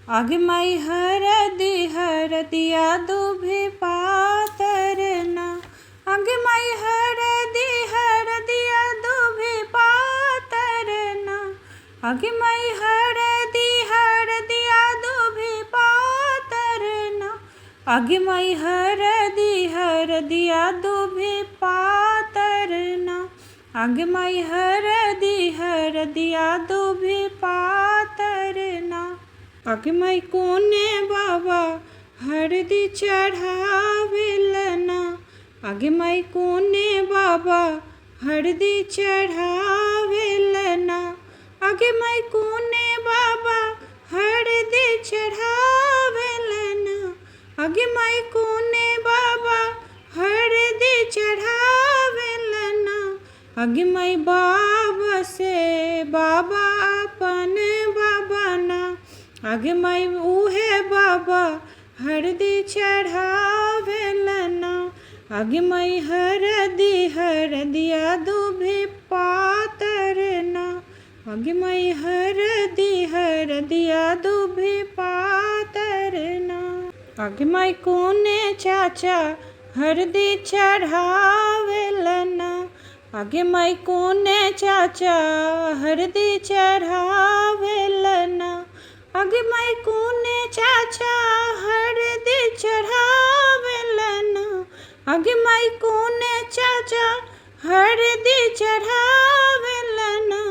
आगे माई हरदिया दुभी पातरना। आगे माई हरदिया दुभी पातरना। आगे माई हरदिया दुभी पातरना। आगे माई हरदिया दुभी पातरना। आगे माई हरदिया दुभी पातरना। आगे माई कोने बाबा हरदी चढ़ावेलना। आगे माई कोने बाबा हरदी चढ़ावेलना। आगे माई कोने बाबा हरदी चढ़ावेलना। आगे माई कोने बाबा हरदी चढ़ावेलना। आगे माई बाबा से बाबा अपन बाबा ना। आगे माई उहे बाबा हरदी चढ़ावेलना। आगे माई हरदिया दुभी पातरना। आगे माई हरदिया दुभी पातरना। आगे माई कोने चाचा हरदी चढ़ावेलना। आगे माई कोने चाचा हरदी चढ़ावेलना। आगे माई कोने चाचा हरदी चढ़ावेलना। आगे माई कोने चाचा हरदी चढ़ावेलना।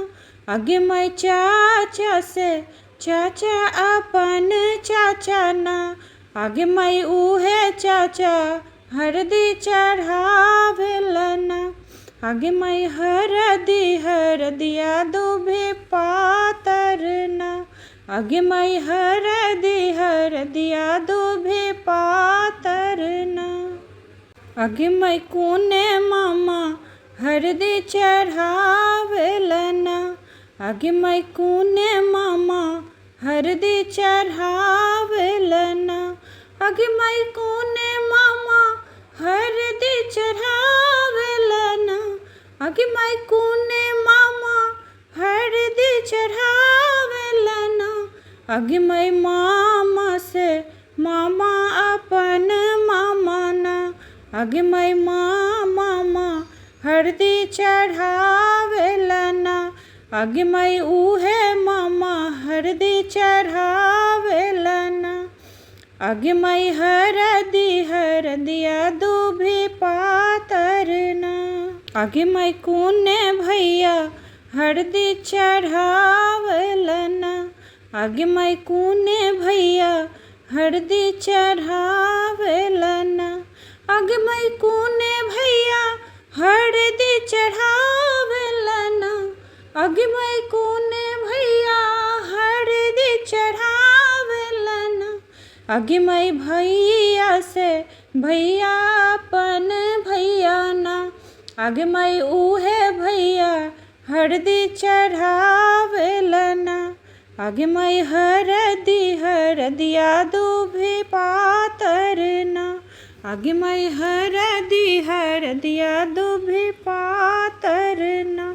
आगे माई चाचा से चाचा अपन चाचा ना। आगे माई उहे चाचा हरदी चढ़ावेलना। आगे माई हरदिया दुभी पातरना। आगे माई हरदिया दुभी पातरना। आगे माई कोने मामा हरदी चढ़ावेलना। आगे माई कोने मामा हरदी चढ़ावेलना। आगे माई कोने मामा हरदी चढ़ावेलना। आगे माई कोने मामा हरदी चढ़ावेलना। आगे माई मामा से मामा अपन मामा ना। आगे माई मामा हरदी चढ़ावेलना। आगे माई उहे मामा हरदी चढ़ावेलना। आगे माई हरदिया दुभी पातरना। आगे माई कोने भैया हरदी चढ़ावेलना। आगे माई कोने भैया हरदी चढ़ावेलना। आगे माई कोने भैया हरदी चढ़ावेलना। आगे माई कोने भैया हरदी चढ़ावेलना। आगे माई भैया से भैया अपन भैया ना। आगे माई उहे भैया हरदी चढ़ावेलना। आगे माई हरदिया दुभी पातरना। आगे माई हरदिया दुभी पातरना।